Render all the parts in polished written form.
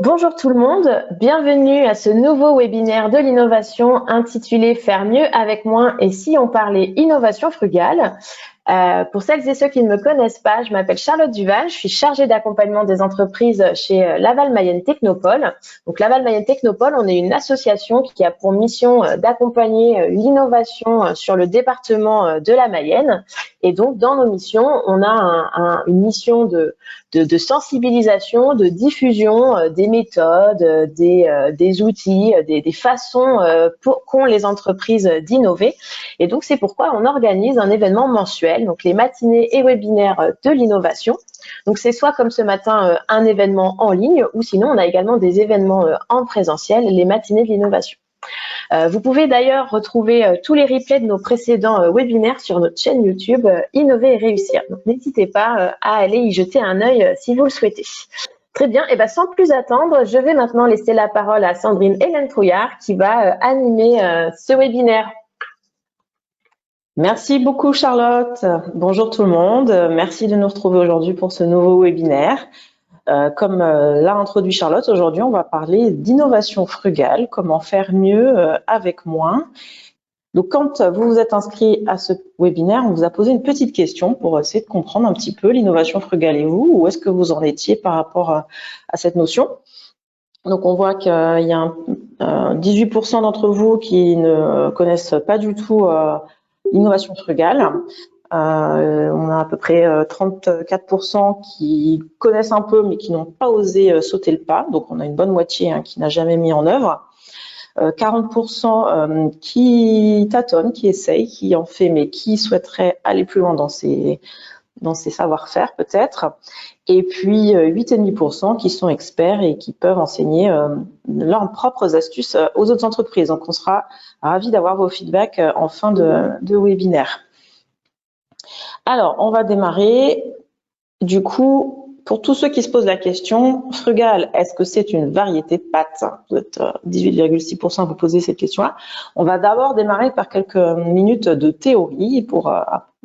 Bonjour tout le monde, bienvenue à ce nouveau webinaire de l'innovation intitulé Faire mieux avec moins et si on parlait innovation frugale. Pour celles et ceux qui ne me connaissent pas, je m'appelle Charlotte Duval, je suis chargée d'accompagnement des entreprises chez Laval Mayenne Technopole. Donc Laval Mayenne Technopole, on est une association qui a pour mission d'accompagner l'innovation sur le département de la Mayenne. Et donc dans nos missions, on a une mission de sensibilisation, de diffusion des méthodes, des outils, des façons qu'ont les entreprises d'innover. Et donc, c'est pourquoi on organise un événement mensuel, donc les matinées et webinaires de l'innovation. Donc, c'est soit comme ce matin, un événement en ligne, ou sinon, on a également des événements en présentiel, les matinées de l'innovation. Vous pouvez d'ailleurs retrouver tous les replays de nos précédents webinaires sur notre chaîne YouTube Innover et réussir. Donc n'hésitez pas à aller y jeter un œil si vous le souhaitez. Très bien, et sans plus attendre, je vais maintenant laisser la parole à Sandrine Hélène Trouillard qui va animer ce webinaire. Merci beaucoup Charlotte. Bonjour tout le monde. Merci de nous retrouver aujourd'hui pour ce nouveau webinaire. Comme l'a introduit Charlotte, aujourd'hui on va parler d'innovation frugale, comment faire mieux avec moins. Donc quand vous vous êtes inscrit à ce webinaire, on vous a posé une petite question pour essayer de comprendre un petit peu l'innovation frugale et vous, où est-ce que vous en étiez par rapport à cette notion. Donc on voit qu'il y a 18% d'entre vous qui ne connaissent pas du tout l'innovation frugale. On a à peu près 34% qui connaissent un peu mais qui n'ont pas osé sauter le pas. Donc on a une bonne moitié qui n'a jamais mis en œuvre. 40% qui tâtonnent, qui essayent, qui en fait mais qui souhaiteraient aller plus loin dans ces savoir-faire peut-être. Et puis 8,5% qui sont experts et qui peuvent enseigner leurs propres astuces aux autres entreprises. Donc on sera ravis d'avoir vos feedbacks en fin de webinaire. Alors, on va démarrer. Du coup, pour tous ceux qui se posent la question, frugal, est-ce que c'est une variété de pâtes? Vous êtes 18,6% à vous poser cette question-là. On va d'abord démarrer par quelques minutes de théorie pour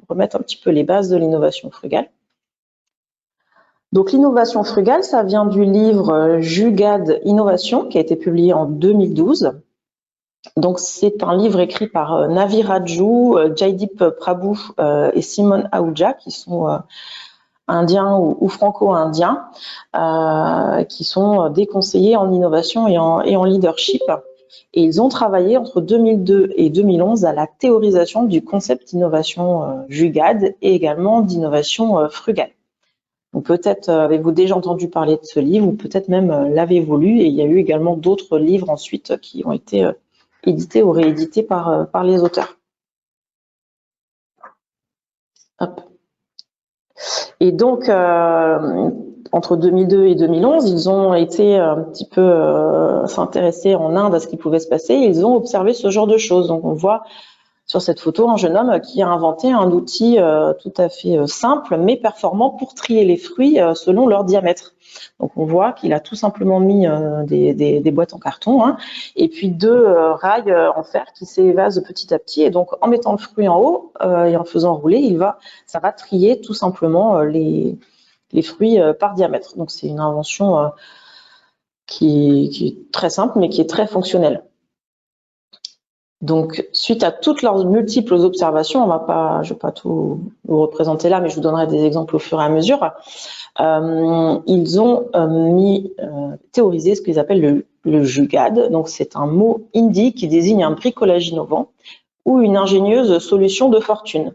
remettre un petit peu les bases de l'innovation frugale. Donc l'innovation frugale, ça vient du livre Jugad Innovation qui a été publié en 2012. Donc c'est un livre écrit par Navi Raju, Jaideep Prabhu et Simon Ahuja qui sont indiens ou franco-indiens, qui sont des conseillers en innovation et en leadership. Et ils ont travaillé entre 2002 et 2011 à la théorisation du concept d'innovation Jugad et également d'innovation frugale. Donc peut-être avez-vous déjà entendu parler de ce livre ou peut-être même l'avez-vous lu, et il y a eu également d'autres livres ensuite qui ont été édités ou réédités par les auteurs. Hop. Et donc, entre 2002 et 2011, ils ont été un petit peu s'intéresser en Inde à ce qui pouvait se passer. Et ils ont observé ce genre de choses. Donc, on voit sur cette photo un jeune homme qui a inventé un outil tout à fait simple mais performant pour trier les fruits selon leur diamètre. Donc on voit qu'il a tout simplement mis des boîtes en carton et puis deux rails en fer qui s'évasent petit à petit, et donc en mettant le fruit en haut et en faisant rouler, ça va trier tout simplement les fruits par diamètre. Donc c'est une invention qui est très simple mais qui est très fonctionnelle. Donc, suite à toutes leurs multiples observations, je vais pas tout vous représenter là, mais je vous donnerai des exemples au fur et à mesure. Ils ont théorisé ce qu'ils appellent le jugad. Donc, c'est un mot hindi qui désigne un bricolage innovant ou une ingénieuse solution de fortune.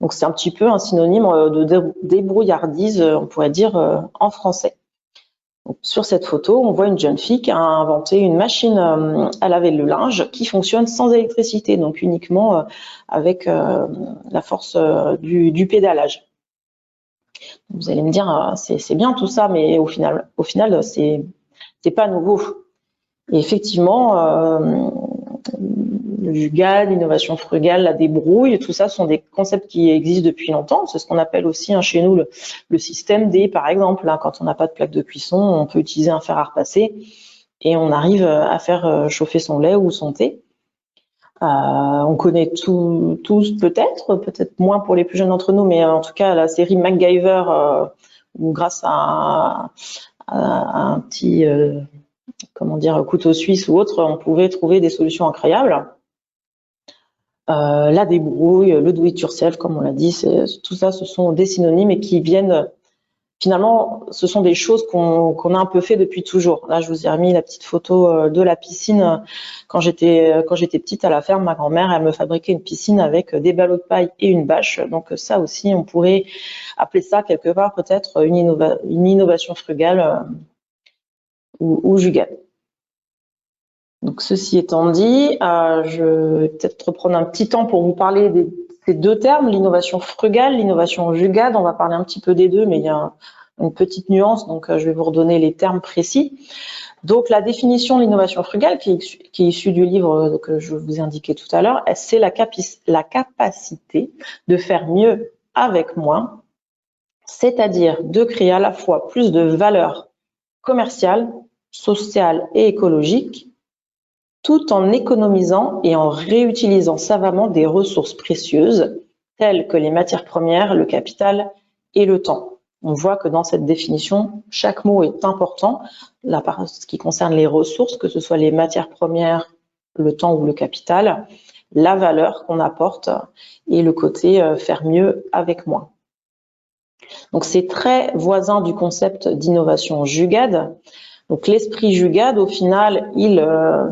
Donc, c'est un petit peu un synonyme de débrouillardise, on pourrait dire en français. Donc, sur cette photo, on voit une jeune fille qui a inventé une machine à laver le linge qui fonctionne sans électricité, donc uniquement avec la force du pédalage. Vous allez me dire, c'est bien tout ça, mais au final, c'est pas nouveau. Et effectivement, le jugad, l'innovation frugale, la débrouille, tout ça sont des concepts qui existent depuis longtemps. C'est ce qu'on appelle aussi chez nous le système D, par exemple. Quand on n'a pas de plaque de cuisson, on peut utiliser un fer à repasser et on arrive à faire chauffer son lait ou son thé. On connaît tous peut-être moins pour les plus jeunes d'entre nous, mais en tout cas la série MacGyver, où grâce à un petit comment dire, couteau suisse ou autre, on pouvait trouver des solutions incroyables. La débrouille, le do it yourself, comme on l'a dit, tout ça, ce sont des synonymes et qui viennent, finalement, ce sont des choses qu'on a un peu fait depuis toujours. Là, je vous ai remis la petite photo de la piscine. Quand j'étais petite à la ferme, ma grand-mère, elle me fabriquait une piscine avec des ballots de paille et une bâche. Donc ça aussi, on pourrait appeler ça quelque part peut-être une innovation frugale ou jugale. Donc, ceci étant dit, je vais peut-être reprendre un petit temps pour vous parler de ces deux termes, l'innovation frugale, l'innovation jugade. On va parler un petit peu des deux, mais il y a une petite nuance, donc je vais vous redonner les termes précis. Donc, la définition de l'innovation frugale, qui est issue du livre que je vous ai indiqué tout à l'heure, c'est la capacité de faire mieux avec moins, c'est-à-dire de créer à la fois plus de valeur commerciale, sociale et écologique, tout en économisant et en réutilisant savamment des ressources précieuses telles que les matières premières, le capital et le temps. On voit que dans cette définition, chaque mot est important. Là, par ce qui concerne les ressources, que ce soit les matières premières, le temps ou le capital, la valeur qu'on apporte et le côté faire mieux avec moins. Donc c'est très voisin du concept d'innovation jugade. Donc l'esprit jugade, au final,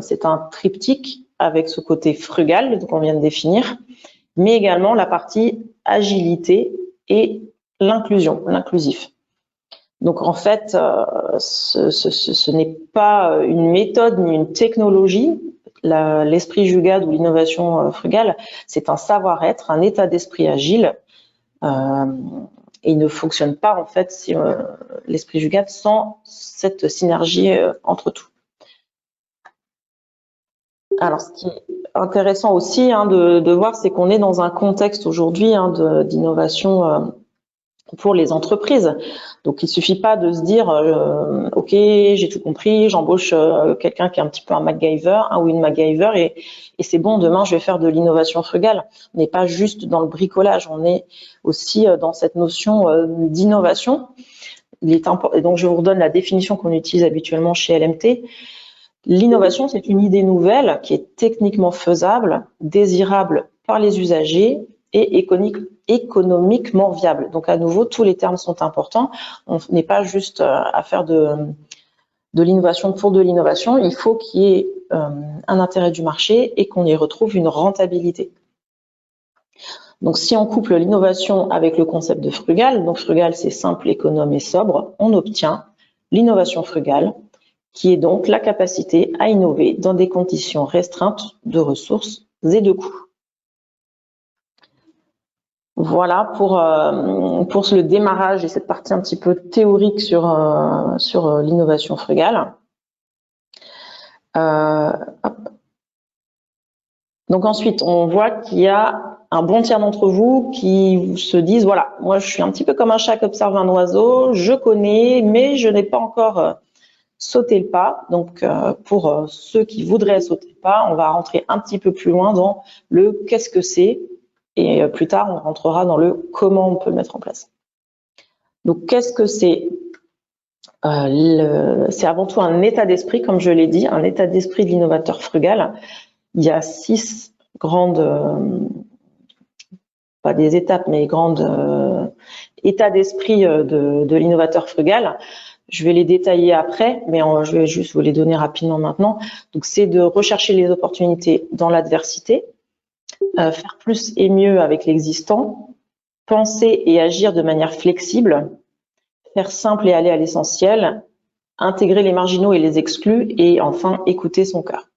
c'est un triptyque avec ce côté frugal qu'on vient de définir, mais également la partie agilité et l'inclusion, l'inclusif. Donc en fait, ce n'est pas une méthode ni une technologie. L'esprit jugade ou l'innovation frugale, c'est un savoir-être, un état d'esprit agile. Et il ne fonctionne pas en fait si l'esprit jugade sans cette synergie entre tout. Alors, ce qui est intéressant aussi de voir, c'est qu'on est dans un contexte aujourd'hui d'innovation pour les entreprises. Donc, il suffit pas de se dire ok, j'ai tout compris, j'embauche quelqu'un qui est un petit peu un MacGyver ou une MacGyver et c'est bon, demain je vais faire de l'innovation frugale. On n'est pas juste dans le bricolage, on est aussi dans cette notion d'innovation. Et donc, je vous redonne la définition qu'on utilise habituellement chez LMT. L'innovation, c'est une idée nouvelle qui est techniquement faisable, désirable par les usagers et économiquement viable. Donc, à nouveau, tous les termes sont importants. On n'est pas juste à faire de l'innovation pour de l'innovation. Il faut qu'il y ait un intérêt du marché et qu'on y retrouve une rentabilité. Donc, si on couple l'innovation avec le concept de frugal, donc frugal, c'est simple, économe et sobre, on obtient l'innovation frugale, qui est donc la capacité à innover dans des conditions restreintes de ressources et de coûts. Voilà pour le démarrage et cette partie un petit peu théorique sur l'innovation frugale. Donc ensuite, on voit qu'il y a un bon tiers d'entre vous qui se disent, voilà, moi je suis un petit peu comme un chat qui observe un oiseau, je connais, mais je n'ai pas encore sauté le pas. Donc pour ceux qui voudraient sauter le pas, on va rentrer un petit peu plus loin dans le qu'est-ce que c'est, et plus tard on rentrera dans le comment on peut le mettre en place. Donc qu'est-ce que c'est? C'est avant tout un état d'esprit, comme je l'ai dit, un état d'esprit de l'innovateur frugal. Il y a 6 grandes, pas des étapes, mais grandes états d'esprit de l'innovateur frugal. Je vais les détailler après, mais je vais juste vous les donner rapidement maintenant. Donc, c'est de rechercher les opportunités dans l'adversité, faire plus et mieux avec l'existant, penser et agir de manière flexible, faire simple et aller à l'essentiel, intégrer les marginaux et les exclus, et enfin, écouter son cœur.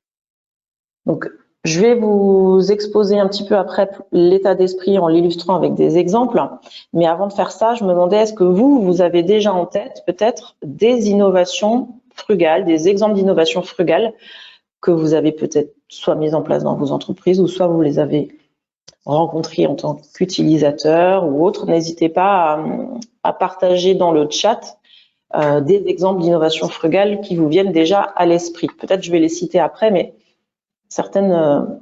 Donc, je vais vous exposer un petit peu après l'état d'esprit en l'illustrant avec des exemples. Mais avant de faire ça, je me demandais, est-ce que vous avez déjà en tête peut-être des innovations frugales, des exemples d'innovations frugales que vous avez peut-être soit mises en place dans vos entreprises ou soit vous les avez rencontrés en tant qu'utilisateur ou autre. N'hésitez pas à partager dans le chat des exemples d'innovations frugales qui vous viennent déjà à l'esprit. Peut-être je vais les citer après, mais certaines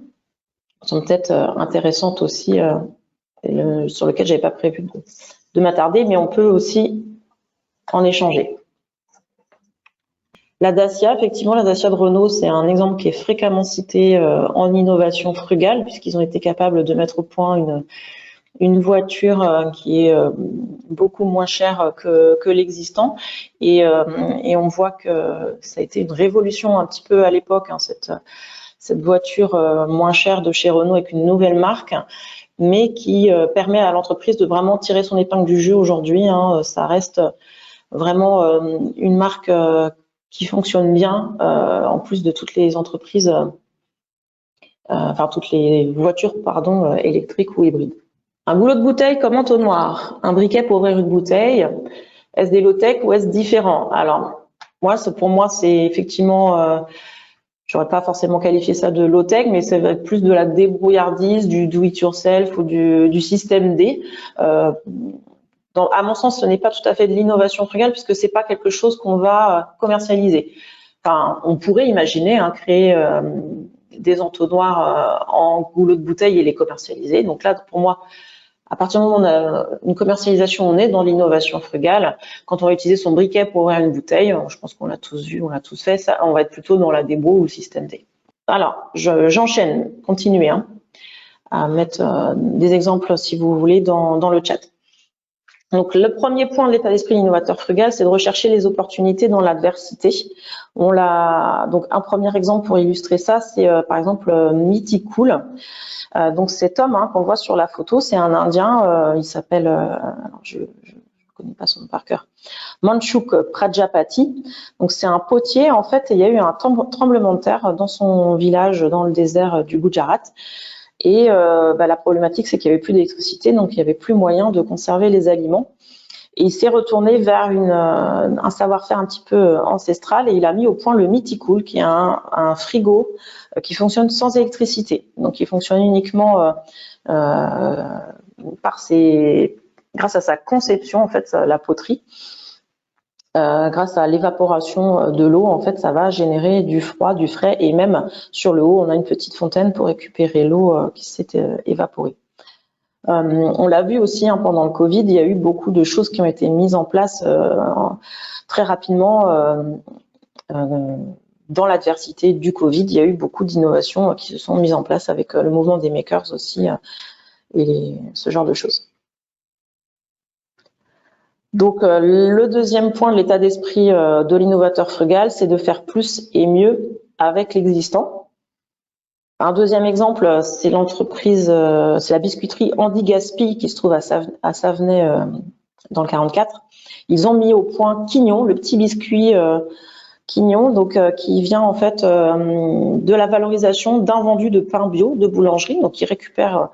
sont peut-être intéressantes aussi, sur lesquelles j'avais pas prévu de m'attarder, mais on peut aussi en échanger. La Dacia, effectivement, la Dacia de Renault, c'est un exemple qui est fréquemment cité en innovation frugale, puisqu'ils ont été capables de mettre au point une voiture qui est beaucoup moins chère que l'existant. Et on voit que ça a été une révolution un petit peu à l'époque, hein, cette voiture moins chère de chez Renault avec une nouvelle marque, mais qui permet à l'entreprise de vraiment tirer son épingle du jeu aujourd'hui. Hein. Ça reste vraiment une marque qui fonctionne bien, en plus de toutes les entreprises, enfin toutes les voitures, pardon, électriques ou hybrides. Un goulot de bouteille comme entonnoir, un briquet pour ouvrir une bouteille, est-ce des low-tech ou est-ce différent? Alors, pour moi, c'est effectivement, j'aurais pas forcément qualifié ça de low-tech, mais ça va être plus de la débrouillardise, du do-it-yourself ou du système D. À mon sens, ce n'est pas tout à fait de l'innovation frugale puisque c'est pas quelque chose qu'on va commercialiser. Enfin, on pourrait imaginer créer des entonnoirs en goulot de bouteille et les commercialiser. Donc là, pour moi, à partir du moment où on a une commercialisation, on est dans l'innovation frugale. Quand on va utiliser son briquet pour ouvrir une bouteille, je pense qu'on l'a tous vu, on l'a tous fait, ça, on va être plutôt dans la débrouille ou le système D. Alors, j'enchaîne, continuez à mettre des exemples si vous voulez dans le chat. Donc, le premier point de l'état d'esprit innovateur frugal, c'est de rechercher les opportunités dans l'adversité. Donc, un premier exemple pour illustrer ça, c'est par exemple Mythicool. Donc, cet homme qu'on voit sur la photo, c'est un Indien. Il s'appelle, je ne connais pas son nom par cœur, Manchuk Prajapati. Donc, c'est un potier en fait. Et il y a eu un tremblement de terre dans son village, dans le désert du Gujarat. Et la problématique, c'est qu'il n'y avait plus d'électricité, donc il n'y avait plus moyen de conserver les aliments. Et il s'est retourné vers un savoir-faire un petit peu ancestral et il a mis au point le Mythicool, qui est un frigo qui fonctionne sans électricité. Donc, il fonctionne uniquement grâce à sa conception, en fait, la poterie. Grâce à l'évaporation de l'eau, en fait, ça va générer du froid, du frais, et même sur le haut, on a une petite fontaine pour récupérer l'eau qui s'est évaporée. On l'a vu aussi pendant le Covid, il y a eu beaucoup de choses qui ont été mises en place très rapidement dans l'adversité du Covid. Il y a eu beaucoup d'innovations qui se sont mises en place avec le mouvement des makers aussi et ce genre de choses. Donc, le deuxième point de l'état d'esprit de l'innovateur frugal, c'est de faire plus et mieux avec l'existant. Un deuxième exemple, c'est l'entreprise, c'est la biscuiterie Andy Gaspi qui se trouve à Savenay dans le 44. Ils ont mis au point Quignon, le petit biscuit Quignon, donc qui vient en fait de la valorisation d'invendus de pain bio de boulangerie. Donc, ils récupèrent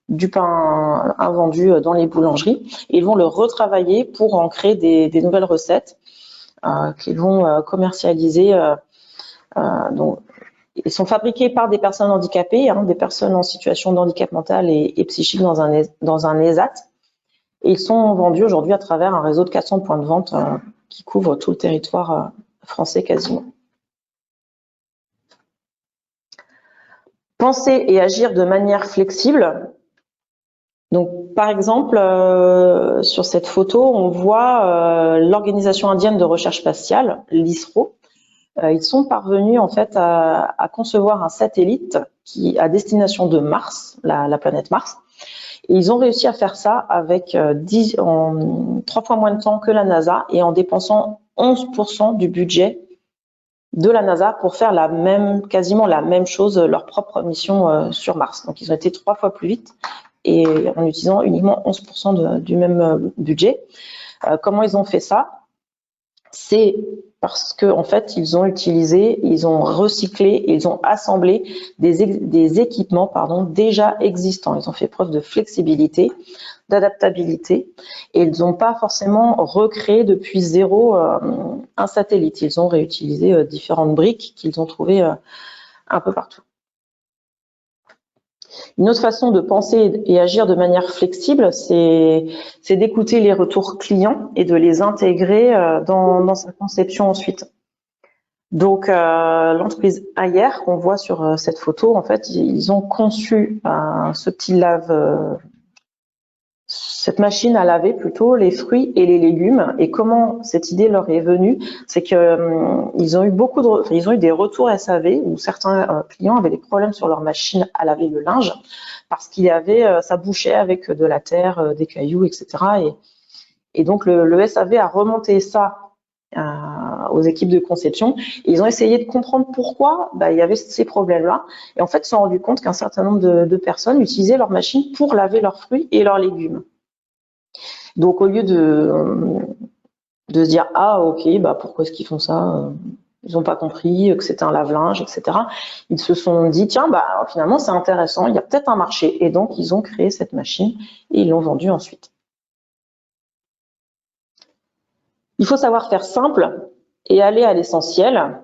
du pain invendu dans les boulangeries et ils vont le retravailler pour en créer des nouvelles recettes qu'ils vont commercialiser. Donc, ils sont fabriqués par des personnes handicapées, des personnes en situation de handicap mental et psychique dans un ESAT. Et ils sont vendus aujourd'hui à travers un réseau de 400 points de vente qui couvre tout le territoire français quasiment. Penser et agir de manière flexible. Donc, par exemple, sur cette photo, on voit l'Organisation indienne de recherche spatiale, l'ISRO. Ils sont parvenus en fait à concevoir un satellite à destination de Mars, la planète Mars. Et ils ont réussi à faire ça avec 3 fois moins de temps que la NASA et en dépensant 11% du budget de la NASA pour faire quasiment la même chose, leur propre mission sur Mars. Donc, ils ont été 3 fois plus vite et en utilisant uniquement 11% du même budget. Comment ils ont fait ça? C'est parce que en fait, ils ont recyclé, ils ont assemblé des équipements déjà existants. Ils ont fait preuve de flexibilité, d'adaptabilité et ils n'ont pas forcément recréé depuis zéro un satellite. Ils ont réutilisé différentes briques qu'ils ont trouvées un peu partout. Une autre façon de penser et agir de manière flexible, c'est d'écouter les retours clients et de les intégrer dans sa conception ensuite. Donc, l'entreprise Haier, qu'on voit sur cette photo, en fait, ils ont conçu ce cette machine à laver plutôt les fruits et les légumes. Et comment cette idée leur est venue, c'est que ils ont eu des retours SAV où certains clients avaient des problèmes sur leur machine à laver le linge parce qu'il y avait, ça bouchait avec de la terre, des cailloux, etc. Et donc le SAV a remonté ça aux équipes de conception. Et ils ont essayé de comprendre pourquoi il y avait ces problèmes-là. Et en fait, ils se sont rendus compte qu'un certain nombre de personnes utilisaient leur machine pour laver leurs fruits et leurs légumes. Donc, au lieu de se dire « Ah, ok, pourquoi est-ce qu'ils font ça ils n'ont pas compris que c'était un lave-linge, etc. » Ils se sont dit « Tiens, finalement, c'est intéressant, il y a peut-être un marché. » Et donc, ils ont créé cette machine et ils l'ont vendue ensuite. Il faut savoir faire simple et aller à l'essentiel,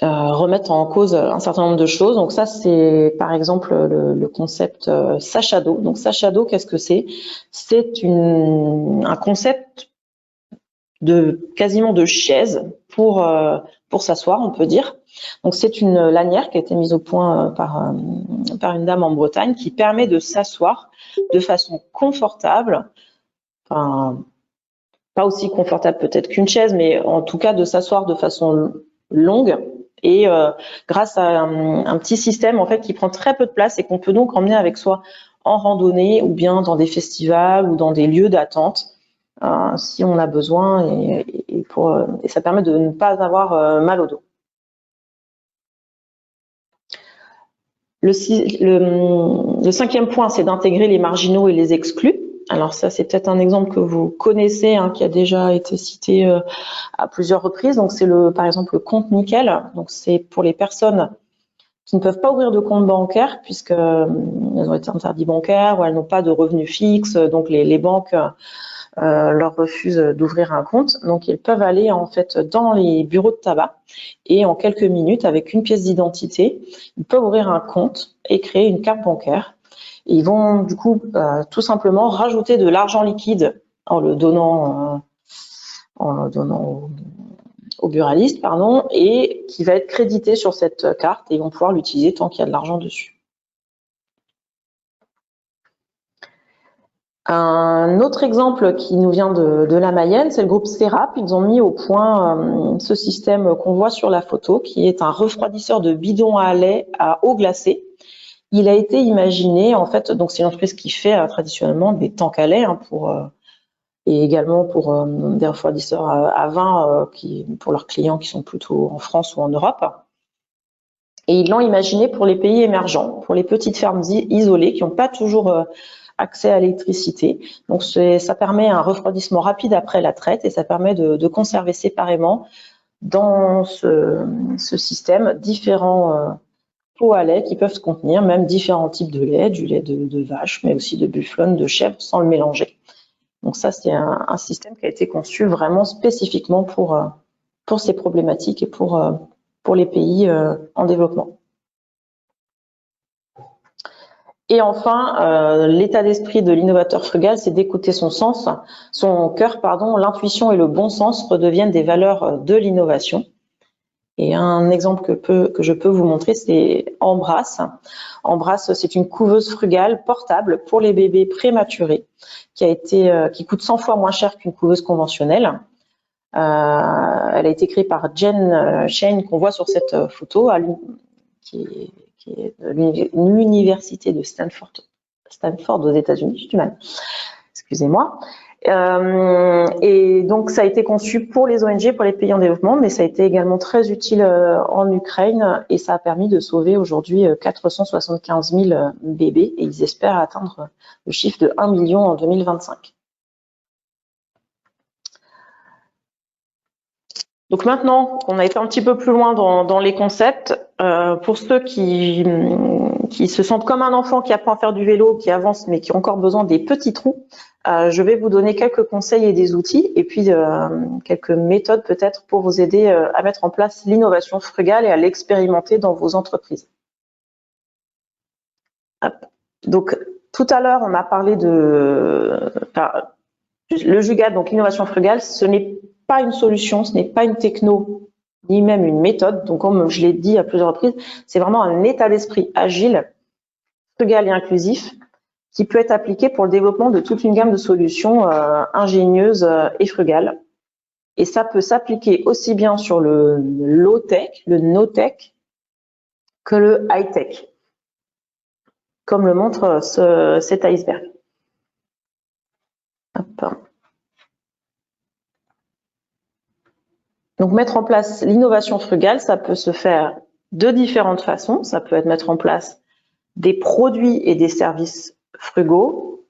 remettre en cause un certain nombre de choses. Donc ça, c'est par exemple le concept sac à dos. Donc sac à dos, qu'est-ce que c'est? C'est un concept quasiment de chaise pour s'asseoir, on peut dire. Donc c'est une lanière qui a été mise au point par une dame en Bretagne qui permet de s'asseoir de façon confortable, enfin pas aussi confortable peut-être qu'une chaise, mais en tout cas de s'asseoir de façon longue et grâce à un petit système en fait qui prend très peu de place et qu'on peut donc emmener avec soi en randonnée ou bien dans des festivals ou dans des lieux d'attente si on a besoin et ça permet de ne pas avoir mal au dos. Le 5e point, c'est d'intégrer les marginaux et les exclus. Alors ça, c'est peut-être un exemple que vous connaissez, qui a déjà été cité à plusieurs reprises. Donc c'est par exemple le compte nickel. Donc c'est pour les personnes qui ne peuvent pas ouvrir de compte bancaire puisqu'elles ont été interdites bancaires ou elles n'ont pas de revenus fixes. Donc les banques leur refusent d'ouvrir un compte. Donc ils peuvent aller en fait dans les bureaux de tabac et en quelques minutes, avec une pièce d'identité, ils peuvent ouvrir un compte et créer une carte bancaire. Et ils vont du coup tout simplement rajouter de l'argent liquide en le donnant au buraliste, et qui va être crédité sur cette carte et ils vont pouvoir l'utiliser tant qu'il y a de l'argent dessus. Un autre exemple qui nous vient de la Mayenne, c'est le groupe Serap. Ils ont mis au point ce système qu'on voit sur la photo, qui est un refroidisseur de bidons à lait à eau glacée. Il a été imaginé, en fait, donc c'est une entreprise qui fait traditionnellement des tanks à lait et également pour des refroidisseurs à vin pour leurs clients qui sont plutôt en France ou en Europe. Et ils l'ont imaginé pour les pays émergents, pour les petites fermes isolées qui n'ont pas toujours accès à l'électricité. Donc ça permet un refroidissement rapide après la traite et ça permet de conserver séparément dans ce système différents pots à lait qui peuvent se contenir même différents types de lait, du lait de vache, mais aussi de bufflonne, de chèvre, sans le mélanger. Donc ça, c'est un système qui a été conçu vraiment spécifiquement pour ces problématiques et pour les pays en développement. Et enfin, l'état d'esprit de l'innovateur frugal, c'est d'écouter son cœur, l'intuition et le bon sens redeviennent des valeurs de l'innovation. Et un exemple que je peux vous montrer, c'est Embrasse. Embrasse, c'est une couveuse frugale portable pour les bébés prématurés qui coûte 100 fois moins cher qu'une couveuse conventionnelle. Elle a été créée par Jen Shane qu'on voit sur cette photo, qui est de l'université de Stanford aux États-Unis. J'ai du mal. Excusez-moi. Et donc, ça a été conçu pour les ONG, pour les pays en développement, mais ça a été également très utile en Ukraine et ça a permis de sauver aujourd'hui 475 000 bébés et ils espèrent atteindre le chiffre de 1 million en 2025. Donc maintenant qu'on a été un petit peu plus loin dans les concepts, pour ceux qui se sentent comme un enfant qui apprend à faire du vélo, qui avance mais qui ont encore besoin des petits trous, je vais vous donner quelques conseils et des outils et puis quelques méthodes peut-être pour vous aider à mettre en place l'innovation frugale et à l'expérimenter dans vos entreprises. Donc tout à l'heure, on a parlé le Jugaad, donc l'innovation frugale, ce n'est pas une solution, ce n'est pas une techno, ni même une méthode. Donc, comme je l'ai dit à plusieurs reprises, c'est vraiment un état d'esprit agile, frugal et inclusif qui peut être appliqué pour le développement de toute une gamme de solutions ingénieuses et frugales. Et ça peut s'appliquer aussi bien sur le low-tech, le no-tech, que le high-tech, comme le montre cet iceberg. Hop. Donc, mettre en place l'innovation frugale, ça peut se faire de différentes façons. Ça peut être mettre en place des produits et des services frugaux,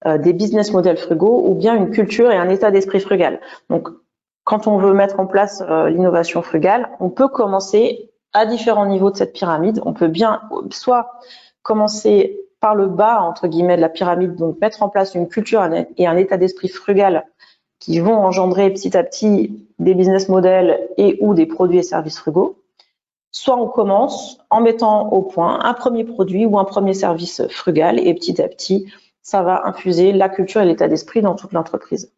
des business models frugaux, ou bien une culture et un état d'esprit frugal. Donc, quand on veut mettre en place l'innovation frugale, on peut commencer à différents niveaux de cette pyramide. On peut bien soit commencer par le bas, entre guillemets, de la pyramide, donc mettre en place une culture et un état d'esprit frugal qui vont engendrer petit à petit des business models et ou des produits et services frugaux. Soit on commence en mettant au point un premier produit ou un premier service frugal et petit à petit, ça va infuser la culture et l'état d'esprit dans toute l'entreprise.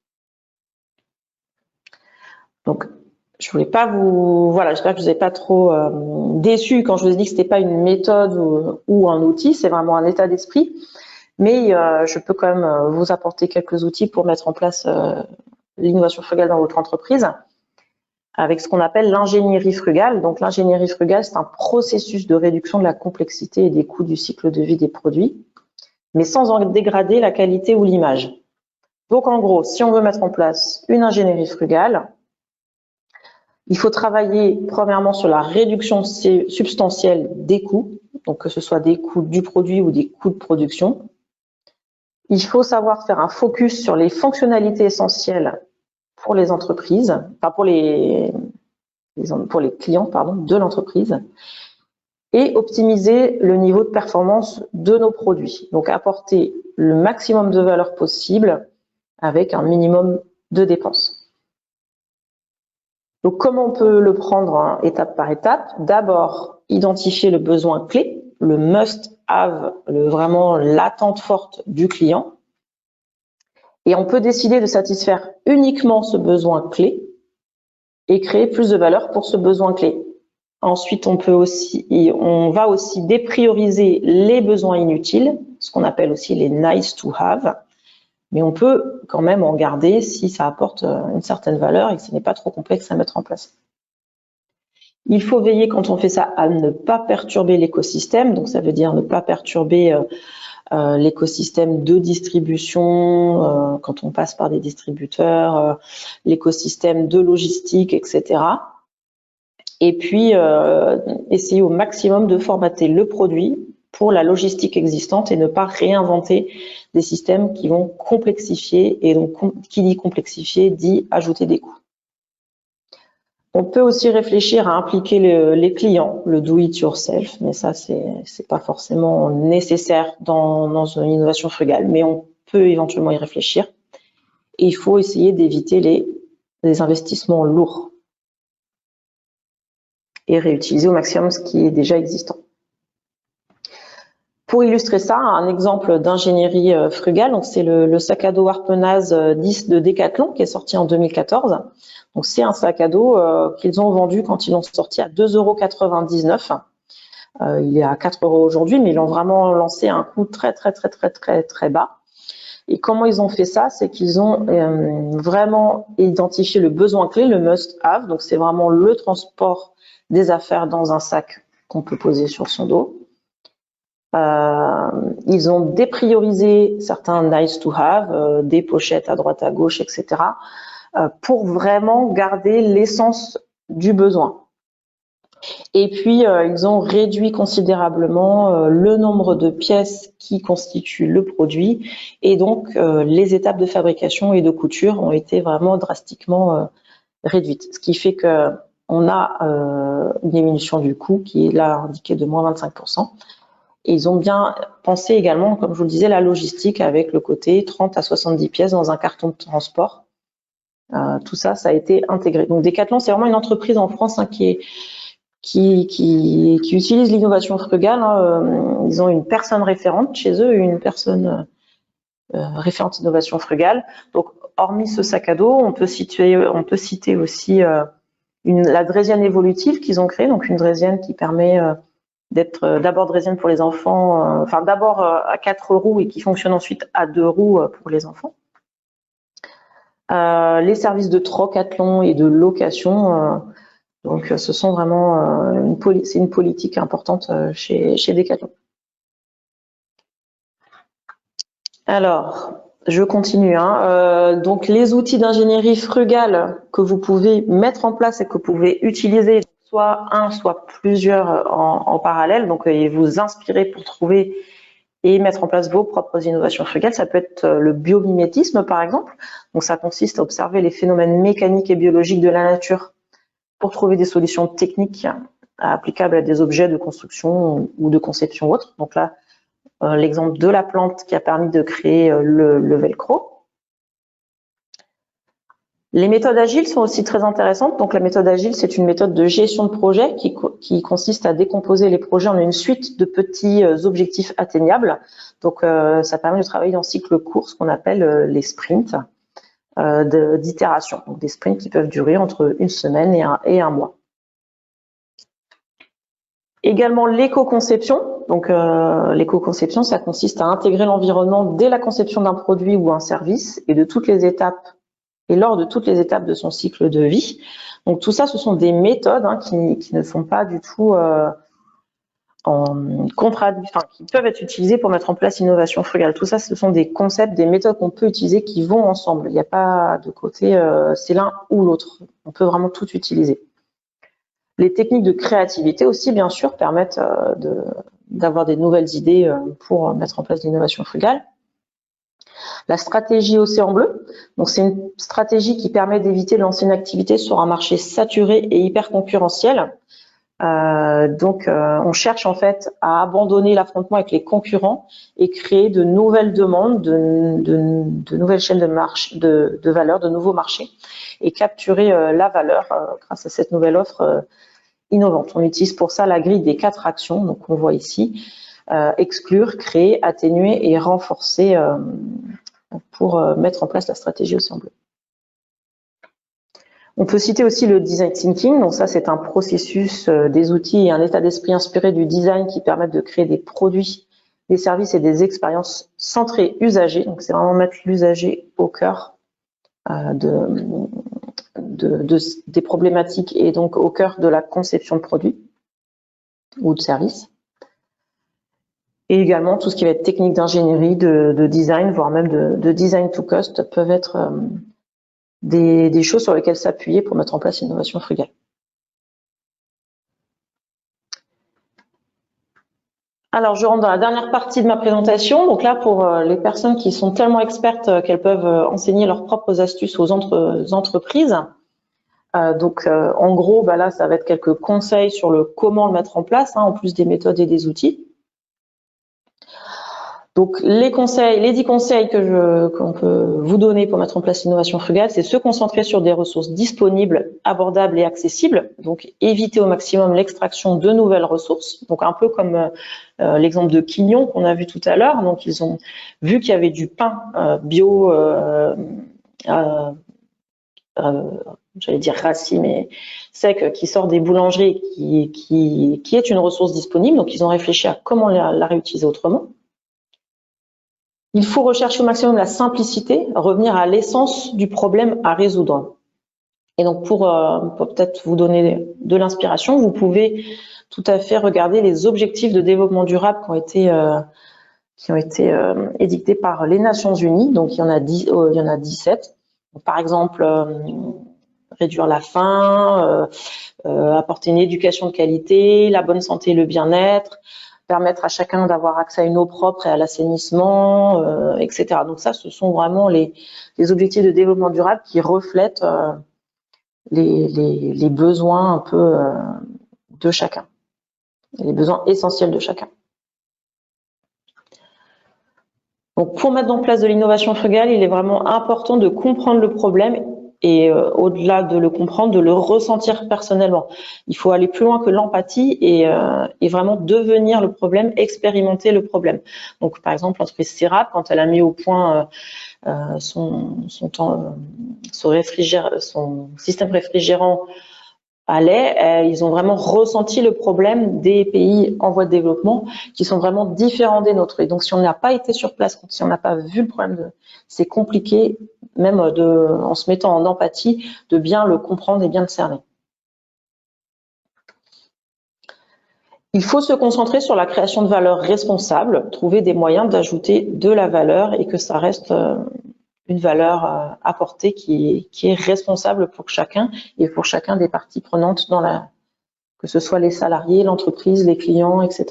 Donc, je voulais pas j'espère que je vous ai pas trop déçu quand je vous ai dit que c'était pas une méthode ou un outil, c'est vraiment un état d'esprit. Mais je peux quand même vous apporter quelques outils pour mettre en place l'innovation frugale dans votre entreprise avec ce qu'on appelle l'ingénierie frugale. Donc, l'ingénierie frugale, c'est un processus de réduction de la complexité et des coûts du cycle de vie des produits, mais sans en dégrader la qualité ou l'image. Donc, en gros, si on veut mettre en place une ingénierie frugale, il faut travailler premièrement sur la réduction substantielle des coûts, donc que ce soit des coûts du produit ou des coûts de production. Il faut savoir faire un focus sur les fonctionnalités essentielles pour les entreprises, enfin pour les clients de l'entreprise, et optimiser le niveau de performance de nos produits. Donc apporter le maximum de valeur possible avec un minimum de dépenses. Donc, comment on peut le prendre étape par étape? D'abord, identifier le besoin clé, le must-have, vraiment l'attente forte du client. Et on peut décider de satisfaire uniquement ce besoin clé et créer plus de valeur pour ce besoin clé. Ensuite, on va aussi déprioriser les besoins inutiles, ce qu'on appelle aussi les nice to have. Mais on peut quand même en garder si ça apporte une certaine valeur et que ce n'est pas trop complexe à mettre en place. Il faut veiller quand on fait ça à ne pas perturber l'écosystème, donc ça veut dire ne pas perturber l'écosystème de distribution quand on passe par des distributeurs, l'écosystème de logistique, etc. Et puis essayer au maximum de formater le produit pour la logistique existante et ne pas réinventer des systèmes qui vont complexifier, et donc qui dit complexifier dit ajouter des coûts. On peut aussi réfléchir à impliquer les clients, le do it yourself, mais ça c'est pas forcément nécessaire dans une innovation frugale, mais on peut éventuellement y réfléchir. Et il faut essayer d'éviter les investissements lourds et réutiliser au maximum ce qui est déjà existant. Pour illustrer ça, un exemple d'ingénierie frugale, donc c'est le sac à dos Harpenaz 10 de Decathlon qui est sorti en 2014. Donc c'est un sac à dos qu'ils ont vendu quand ils l'ont sorti à 2,99 €. Il est à 4 € aujourd'hui, mais ils l'ont vraiment lancé à un coût très bas. Et comment ils ont fait ça? C'est qu'ils ont vraiment identifié le besoin clé, le must-have. Donc c'est vraiment le transport des affaires dans un sac qu'on peut poser sur son dos. Ils ont dépriorisé certains nice to have, des pochettes à droite à gauche, etc., pour vraiment garder l'essence du besoin. Et puis, ils ont réduit considérablement le nombre de pièces qui constituent le produit, et donc les étapes de fabrication et de couture ont été vraiment drastiquement réduites, ce qui fait que on a une diminution du coût qui est là indiquée de moins 25%. Et ils ont bien pensé également, comme je vous le disais, la logistique avec le côté 30 à 70 pièces dans un carton de transport. Tout ça, ça a été intégré. Donc Decathlon, c'est vraiment une entreprise en France qui utilise l'innovation frugale. Ils ont une personne référente chez eux, une personne référente innovation frugale. Donc, hormis ce sac à dos, on peut citer aussi la draisienne évolutive qu'ils ont créée, donc une draisienne qui permet d'être d'abord draisienne pour les enfants, enfin d'abord à 4 roues et qui fonctionne ensuite à 2 roues pour les enfants. Les services de trocathlon et de location, donc ce sont vraiment c'est une politique importante chez Decathlon. Alors, je continue. Donc, les outils d'ingénierie frugale que vous pouvez mettre en place et que vous pouvez utiliser, soit un, soit plusieurs en parallèle, donc et vous inspirer pour trouver et mettre en place vos propres innovations frugales. Ça peut être le biomimétisme, par exemple. Donc, ça consiste à observer les phénomènes mécaniques et biologiques de la nature pour trouver des solutions techniques applicables à des objets de construction ou de conception autre. Donc là, l'exemple de la plante qui a permis de créer le velcro. Les méthodes agiles sont aussi très intéressantes. Donc la méthode agile, c'est une méthode de gestion de projet qui consiste à décomposer les projets en une suite de petits objectifs atteignables. Donc ça permet de travailler en cycle court, ce qu'on appelle les sprints d'itération. Donc des sprints qui peuvent durer entre une semaine et un mois. Également l'éco-conception. Donc l'éco-conception, ça consiste à intégrer l'environnement dès la conception d'un produit ou un service et lors de toutes les étapes de son cycle de vie. Donc tout ça, ce sont des méthodes qui ne sont pas du tout qui peuvent être utilisées pour mettre en place l'innovation frugale. Tout ça, ce sont des concepts, des méthodes qu'on peut utiliser qui vont ensemble. Il n'y a pas de côté, c'est l'un ou l'autre. On peut vraiment tout utiliser. Les techniques de créativité aussi, bien sûr, permettent d'avoir des nouvelles idées pour mettre en place l'innovation frugale. La stratégie océan bleu, donc c'est une stratégie qui permet d'éviter de lancer une activité sur un marché saturé et hyper concurrentiel. On cherche en fait à abandonner l'affrontement avec les concurrents et créer de nouvelles demandes, de nouvelles chaînes de valeur, de nouveaux marchés et capturer la valeur grâce à cette nouvelle offre innovante. On utilise pour ça la grille des 4 actions, donc on voit ici exclure, créer, atténuer et renforcer pour mettre en place la stratégie océan bleu. On peut citer aussi le design thinking. Donc ça, c'est un processus, des outils et un état d'esprit inspiré du design qui permettent de créer des produits, des services et des expériences centrées usagers. Donc c'est vraiment mettre l'usager au cœur des problématiques et donc au cœur de la conception de produits ou de services. Et également tout ce qui va être technique d'ingénierie, de design, voire même de design to cost peuvent être des choses sur lesquelles s'appuyer pour mettre en place l'innovation frugale. Alors, je rentre dans la dernière partie de ma présentation. Donc là, pour les personnes qui sont tellement expertes qu'elles peuvent enseigner leurs propres astuces aux entreprises. En gros, là, ça va être quelques conseils sur le comment le mettre en place, en plus des méthodes et des outils. Donc, les 10 conseils qu'on peut vous donner pour mettre en place l'innovation frugale, c'est se concentrer sur des ressources disponibles, abordables et accessibles. Donc, éviter au maximum l'extraction de nouvelles ressources. Donc, un peu comme l'exemple de Quignon qu'on a vu tout à l'heure. Donc, ils ont vu qu'il y avait du pain bio, j'allais dire rassis, mais sec, qui sort des boulangeries, qui est une ressource disponible. Donc, ils ont réfléchi à comment la réutiliser autrement. Il faut rechercher au maximum la simplicité, revenir à l'essence du problème à résoudre. Et donc, pour peut-être vous donner de l'inspiration, vous pouvez tout à fait regarder les objectifs de développement durable qui ont été édictés par les Nations Unies. Donc, il y en a 17. Donc, par exemple, réduire la faim, apporter une éducation de qualité, la bonne santé et le bien-être, permettre à chacun d'avoir accès à une eau propre et à l'assainissement, etc. Donc ça, ce sont vraiment les objectifs de développement durable qui reflètent les besoins un peu de chacun, les besoins essentiels de chacun. Donc pour mettre en place de l'innovation frugale, il est vraiment important de comprendre le problème et au-delà de le comprendre, de le ressentir personnellement. Il faut aller plus loin que l'empathie et vraiment devenir le problème, expérimenter le problème. Donc par exemple, l'entreprise Serap, quand elle a mis au point son système réfrigérant à lait, ils ont vraiment ressenti le problème des pays en voie de développement qui sont vraiment différents des nôtres. Et donc, si on n'a pas été sur place, si on n'a pas vu le problème, c'est compliqué, même en se mettant en empathie, de bien le comprendre et bien le cerner. Il faut se concentrer sur la création de valeur responsable, trouver des moyens d'ajouter de la valeur et que ça reste une valeur apportée qui est responsable pour chacun et pour chacun des parties prenantes que ce soit les salariés, l'entreprise, les clients, etc.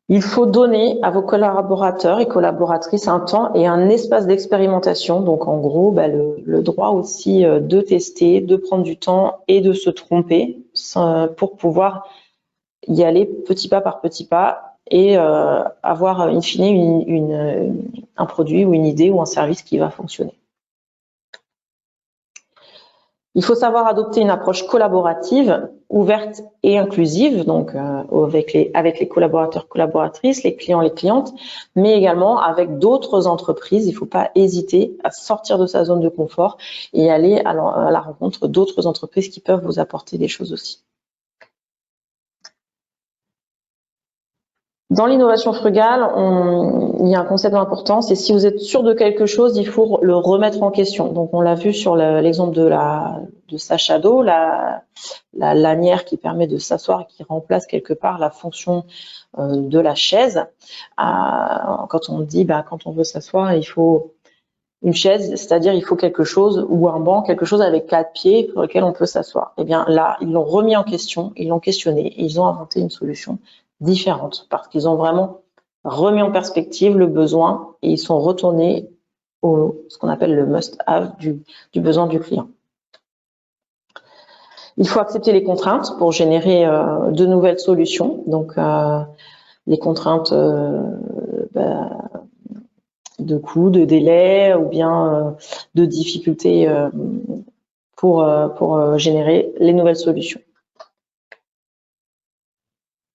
Il faut donner à vos collaborateurs et collaboratrices un temps et un espace d'expérimentation. Donc, en gros, le droit aussi de tester, de prendre du temps et de se tromper pour pouvoir y aller petit pas par petit pas et avoir in fine un produit ou une idée ou un service qui va fonctionner. Il faut savoir adopter une approche collaborative, ouverte et inclusive, donc avec les collaborateurs, collaboratrices, les clients, les clientes, mais également avec d'autres entreprises. Il ne faut pas hésiter à sortir de sa zone de confort et aller à la rencontre d'autres entreprises qui peuvent vous apporter des choses aussi. Dans l'innovation frugale, il y a un concept important, c'est si vous êtes sûr de quelque chose, il faut le remettre en question. Donc, on l'a vu sur l'exemple de Sacha d'eau, la lanière qui permet de s'asseoir et qui remplace quelque part la fonction de la chaise. Quand on dit, quand on veut s'asseoir, il faut une chaise, c'est-à-dire il faut quelque chose, ou un banc, quelque chose avec 4 pieds sur lequel on peut s'asseoir. Eh bien là, ils l'ont remis en question, ils l'ont questionné et ils ont inventé une solution différente parce qu'ils ont vraiment remis en perspective le besoin et ils sont retournés ce qu'on appelle le must-have du besoin du client. Il faut accepter les contraintes pour générer de nouvelles solutions. Donc, les contraintes de coûts, de délais ou bien de difficultés pour générer les nouvelles solutions.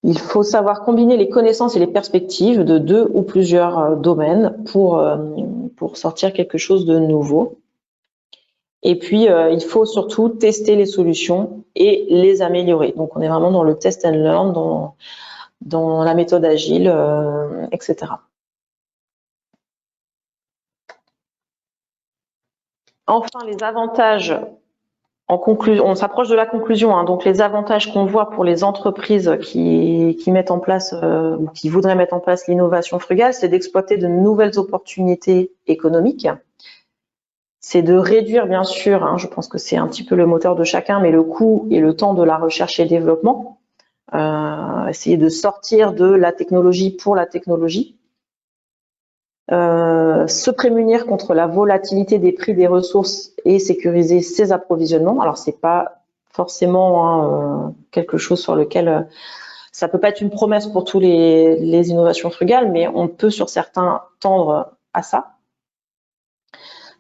Il faut savoir combiner les connaissances et les perspectives de 2 ou plusieurs domaines pour sortir quelque chose de nouveau. Et puis, il faut surtout tester les solutions et les améliorer. Donc, on est vraiment dans le test and learn, dans la méthode agile, etc. Enfin, les avantages, en conclusion, on s'approche de la conclusion, hein, donc les avantages qu'on voit pour les entreprises qui mettent en place ou qui voudraient mettre en place l'innovation frugale, c'est d'exploiter de nouvelles opportunités économiques. C'est de réduire, bien sûr, hein, je pense que c'est un petit peu le moteur de chacun, mais le coût et le temps de la recherche et développement. Essayer de sortir de la technologie pour la technologie. Se prémunir contre la volatilité des prix des ressources et sécuriser ses approvisionnements. Alors, c'est pas forcément quelque chose sur lequel ça peut pas être une promesse pour tous les innovations frugales, mais on peut sur certains tendre à ça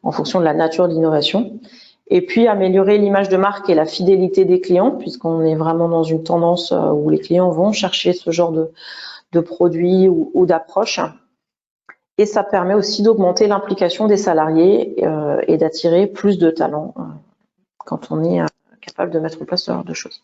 en fonction de la nature de l'innovation. Et puis améliorer l'image de marque et la fidélité des clients, puisqu'on est vraiment dans une tendance où les clients vont chercher ce genre de produits ou d'approches. Et ça permet aussi d'augmenter l'implication des salariés et d'attirer plus de talents quand on est capable de mettre en place ce genre de choses.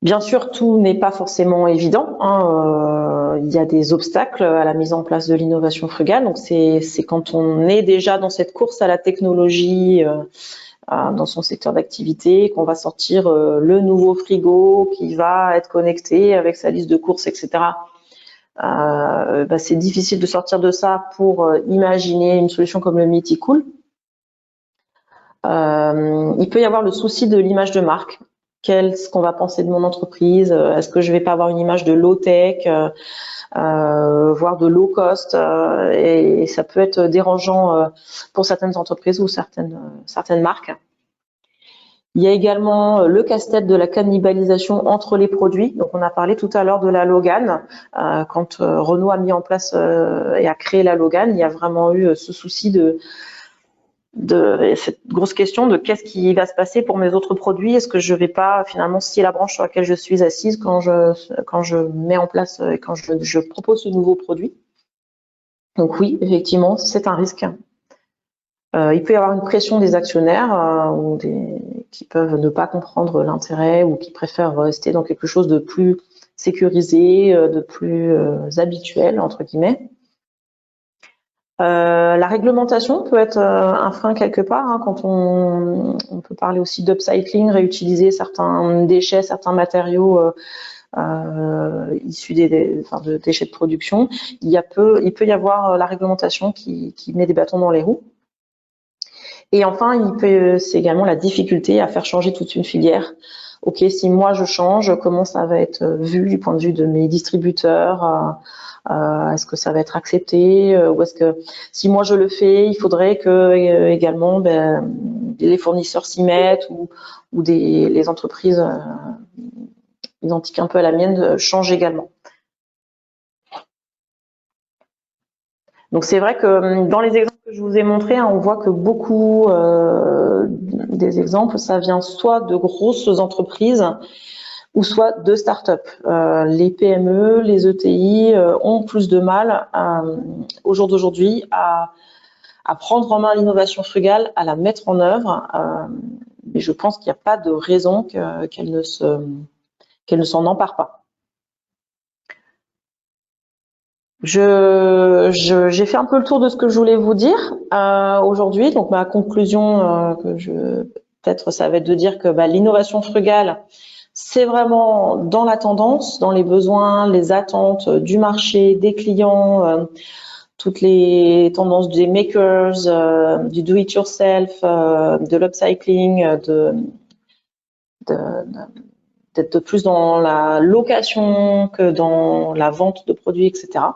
Bien sûr, tout n'est pas forcément évident, hein. Il y a des obstacles à la mise en place de l'innovation frugale. Donc, c'est quand on est déjà dans cette course à la technologie, dans son secteur d'activité, qu'on va sortir le nouveau frigo qui va être connecté avec sa liste de courses, etc. C'est difficile de sortir de ça pour imaginer une solution comme le Meaticool. Il peut y avoir le souci de l'image de marque. Qu'est-ce qu'on va penser de mon entreprise? Est-ce que je vais pas avoir une image de low-tech, voire de low-cost, et ça peut être dérangeant pour certaines entreprises ou certaines marques. Il y a également le casse-tête de la cannibalisation entre les produits. Donc, on a parlé tout à l'heure de la Logan. Quand Renault a mis en place et a créé la Logan, il y a vraiment eu ce souci de cette grosse question de qu'est-ce qui va se passer pour mes autres produits. Est-ce que je vais pas finalement scier la branche sur laquelle je suis assise quand je mets en place et quand je propose ce nouveau produit? Donc oui, effectivement, c'est un risque. Il peut y avoir une pression des actionnaires qui peuvent ne pas comprendre l'intérêt ou qui préfèrent rester dans quelque chose de plus sécurisé, de plus habituel, entre guillemets. La réglementation peut être un frein quelque part, hein, quand on peut parler aussi d'upcycling, réutiliser certains déchets, certains matériaux issus de déchets de production. Il peut y avoir la réglementation qui met des bâtons dans les roues. Et enfin, c'est également la difficulté à faire changer toute une filière. Ok, si moi je change, comment ça va être vu du point de vue de mes distributeurs? Est-ce que ça va être accepté? Ou est-ce que si moi je le fais, il faudrait que également les fournisseurs s'y mettent ou les entreprises identiques un peu à la mienne changent également. Donc c'est vrai que dans les exemples que je vous ai montrés, on voit que beaucoup des exemples, ça vient soit de grosses entreprises ou soit de start-up. Les PME, les ETI ont plus de mal au jour d'aujourd'hui à prendre en main l'innovation frugale, à la mettre en œuvre. Mais je pense qu'il n'y a pas de raison qu'elle ne s'en empare pas. J'ai fait un peu le tour de ce que je voulais vous dire aujourd'hui. Donc ma conclusion, peut-être ça va être de dire que l'innovation frugale, c'est vraiment dans la tendance, dans les besoins, les attentes du marché, des clients, toutes les tendances des makers, du do-it-yourself, de l'upcycling, d'être plus dans la location que dans la vente de produits, etc.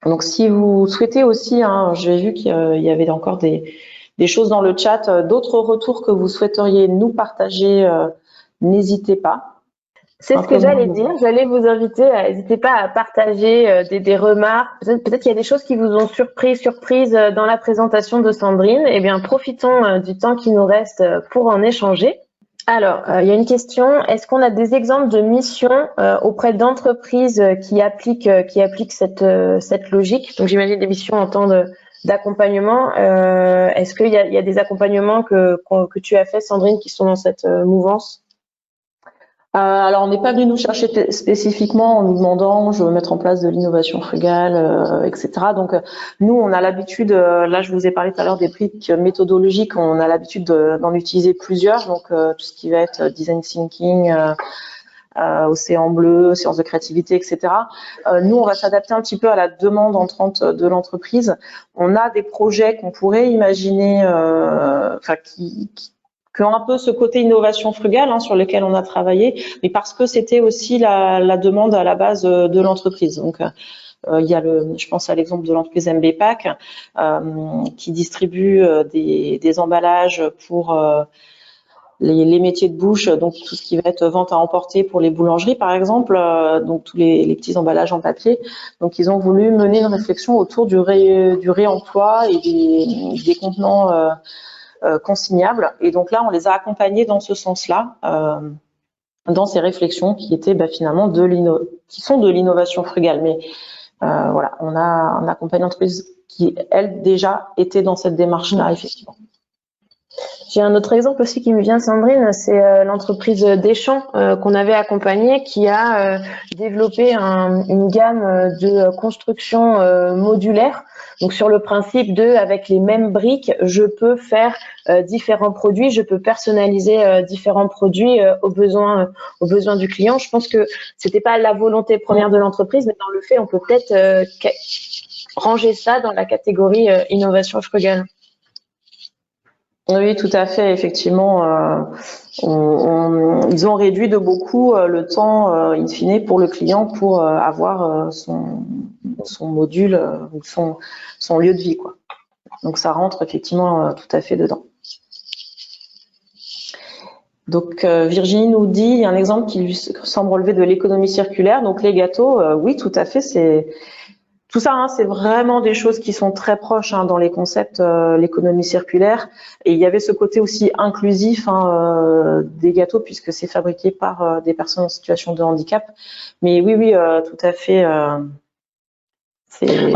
Donc, si vous souhaitez aussi, hein, j'ai vu qu'il y avait encore des choses dans le chat, d'autres retours que vous souhaiteriez nous partager, n'hésitez pas. C'est ce que j'allais dire. J'allais vous inviter n'hésitez pas à partager des remarques. Peut-être qu'il y a des choses qui vous ont surprise dans la présentation de Sandrine. Eh bien, profitons du temps qui nous reste pour en échanger. Alors, il y a une question. Est-ce qu'on a des exemples de missions auprès d'entreprises qui appliquent cette logique? Donc, j'imagine des missions en temps d'accompagnement. Est-ce qu'il y a des accompagnements que tu as fait, Sandrine, qui sont dans cette mouvance? Alors, on n'est pas venu nous chercher spécifiquement en nous demandant je veux mettre en place de l'innovation frugale, etc. Donc, nous, on a l'habitude, là je vous ai parlé tout à l'heure des briques méthodologiques, on a l'habitude d'en utiliser plusieurs, donc tout ce qui va être design thinking, océan bleu, sciences de créativité, etc. Nous, on va s'adapter un petit peu à la demande entrante de l'entreprise. On a des projets qu'on pourrait imaginer, qui ont un peu ce côté innovation frugale, hein, sur lequel on a travaillé, mais parce que c'était aussi la demande à la base de l'entreprise. Donc, il y a je pense à l'exemple de l'entreprise MBPAC, qui distribue des emballages pour les métiers de bouche, donc tout ce qui va être vente à emporter pour les boulangeries, par exemple, donc tous les petits emballages en papier. Donc, ils ont voulu mener une réflexion autour du réemploi et des contenants consignables. Et donc là, on les a accompagnés dans ce sens-là, dans ces réflexions qui étaient finalement qui sont de l'innovation frugale. Mais voilà, on accompagne une entreprise qui, elle, déjà était dans cette démarche-là, effectivement. J'ai un autre exemple aussi qui me vient, Sandrine, c'est l'entreprise Deschamps qu'on avait accompagnée, qui a développé une gamme de construction modulaire. Donc sur le principe avec les mêmes briques, je peux faire différents produits, je peux personnaliser différents produits aux besoins du client. Je pense que c'était pas la volonté première de l'entreprise, mais dans le fait, on peut peut-être ranger ça dans la catégorie innovation frugale. Oui, tout à fait. Effectivement, ils ont réduit de beaucoup le temps, in fine, pour le client pour avoir son module ou son lieu de vie, quoi. Donc, ça rentre effectivement tout à fait dedans. Donc, Virginie nous dit, il y a un exemple qui lui semble relever de l'économie circulaire. Donc, les gâteaux, oui, tout à fait, tout ça, hein, c'est vraiment des choses qui sont très proches, hein, dans les concepts, l'économie circulaire. Et il y avait ce côté aussi inclusif, hein, des gâteaux, puisque c'est fabriqué par des personnes en situation de handicap. Mais oui, tout à fait. En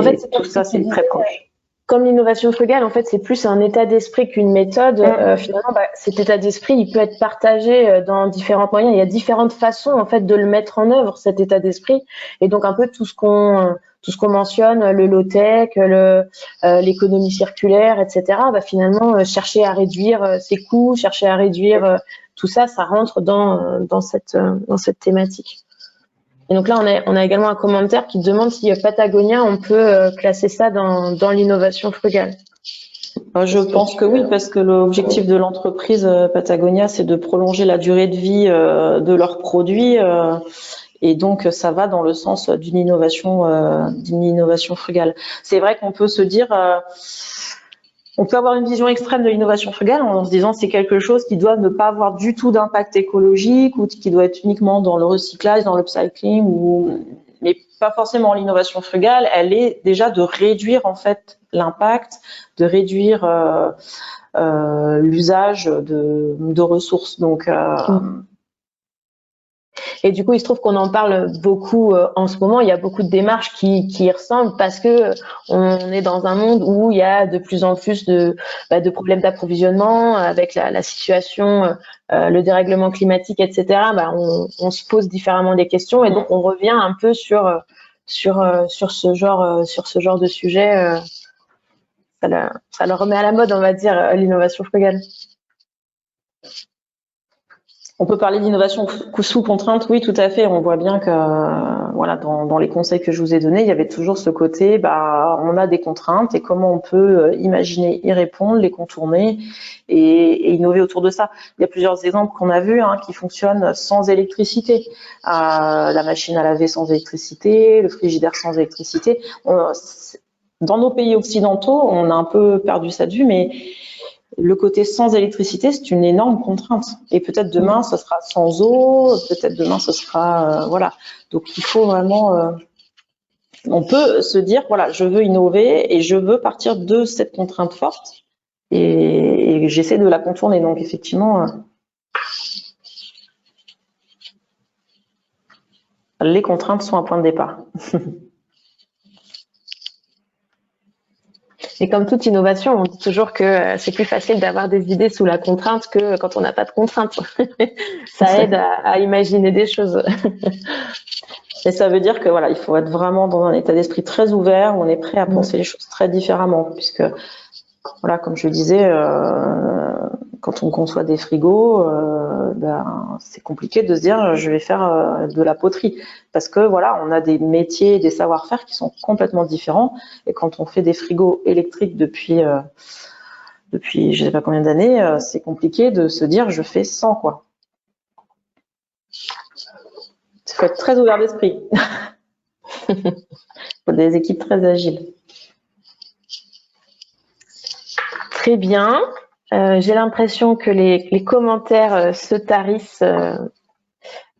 fait, tout ça, c'est très proche. comme l'innovation frugale, en fait, c'est plus un état d'esprit qu'une méthode. Finalement, cet état d'esprit, il peut être partagé dans différents moyens. Il y a différentes façons, en fait, de le mettre en œuvre, cet état d'esprit. Et donc, un peu tout ce qu'on mentionne, le low-tech, l'économie circulaire, etc. Finalement, chercher à réduire ses coûts, chercher à réduire tout ça, ça rentre dans cette thématique. Et donc là, on a également un commentaire qui demande si Patagonia, on peut classer ça dans l'innovation frugale. Je pense que oui, parce que l'objectif de l'entreprise Patagonia, c'est de prolonger la durée de vie de leurs produits. Et donc, ça va dans le sens d'une innovation frugale. C'est vrai qu'on peut se dire, on peut avoir une vision extrême de l'innovation frugale en se disant c'est quelque chose qui doit ne pas avoir du tout d'impact écologique ou qui doit être uniquement dans le recyclage, dans l'upcycling, mais pas forcément. L'innovation frugale, elle est déjà de réduire en fait l'impact, de réduire l'usage de ressources. Donc, et du coup, il se trouve qu'on en parle beaucoup en ce moment. Il y a beaucoup de démarches qui y ressemblent parce que on est dans un monde où il y a de plus en plus de problèmes d'approvisionnement avec la situation, le dérèglement climatique, etc. On se pose différemment des questions et donc on revient un peu sur ce genre de sujet. Ça le remet à la mode, on va dire, l'innovation frugale. On peut parler d'innovation sous contrainte, oui, tout à fait. On voit bien que, voilà, dans les conseils que je vous ai donnés, il y avait toujours ce côté, on a des contraintes et comment on peut imaginer y répondre, les contourner et innover autour de ça. Il y a plusieurs exemples qu'on a vus qui fonctionnent sans électricité. La machine à laver sans électricité, le frigidaire sans électricité. Dans nos pays occidentaux, on a un peu perdu ça de vue, mais le côté sans électricité, c'est une énorme contrainte. Et peut-être demain, ce sera sans eau, peut-être demain, ce sera... voilà. Donc, il faut vraiment... on peut se dire, voilà, je veux innover et je veux partir de cette contrainte forte et j'essaie de la contourner. Donc, effectivement, les contraintes sont un point de départ. Et comme toute innovation, on dit toujours que c'est plus facile d'avoir des idées sous la contrainte que quand on n'a pas de contrainte. Ça aide à imaginer des choses. Et ça veut dire que voilà, il faut être vraiment dans un état d'esprit très ouvert, où on est prêt à penser les choses très différemment, puisque voilà, comme je le disais, quand on conçoit des frigos, c'est compliqué de se dire je vais faire de la poterie, parce que voilà, on a des métiers, des savoir-faire qui sont complètement différents, et quand on fait des frigos électriques depuis je sais pas combien d'années, c'est compliqué de se dire je fais 100 quoi. Il faut être très ouvert d'esprit. Il faut des équipes très agiles. Très bien. J'ai l'impression que les commentaires se tarissent.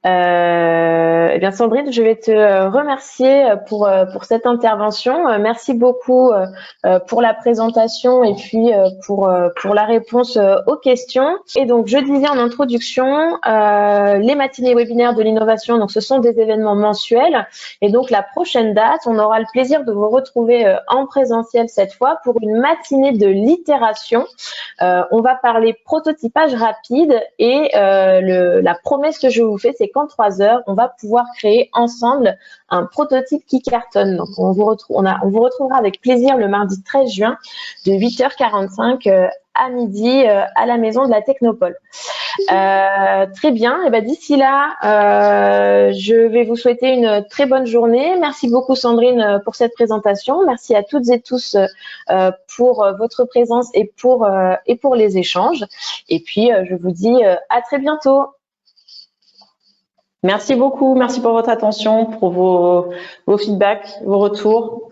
Eh bien Sandrine, je vais te remercier pour cette intervention. Merci beaucoup pour la présentation et puis pour la réponse aux questions. Et donc je disais en introduction, les matinées webinaires de l'innovation, donc ce sont des événements mensuels. Et donc la prochaine date, on aura le plaisir de vous retrouver en présentiel cette fois pour une matinée de l'itération. On va parler prototypage rapide et la promesse que je vous fais, c'est qu'en 3 heures, on va pouvoir créer ensemble un prototype qui cartonne. Donc, on vous retrouvera avec plaisir le mardi 13 juin de 8h45 à midi à la maison de la Technopole. Très bien. Et d'ici là, je vais vous souhaiter une très bonne journée. Merci beaucoup Sandrine pour cette présentation. Merci à toutes et tous pour votre présence et pour les échanges. Et puis, je vous dis à très bientôt. Merci beaucoup. Merci pour votre attention, pour vos feedbacks, vos retours.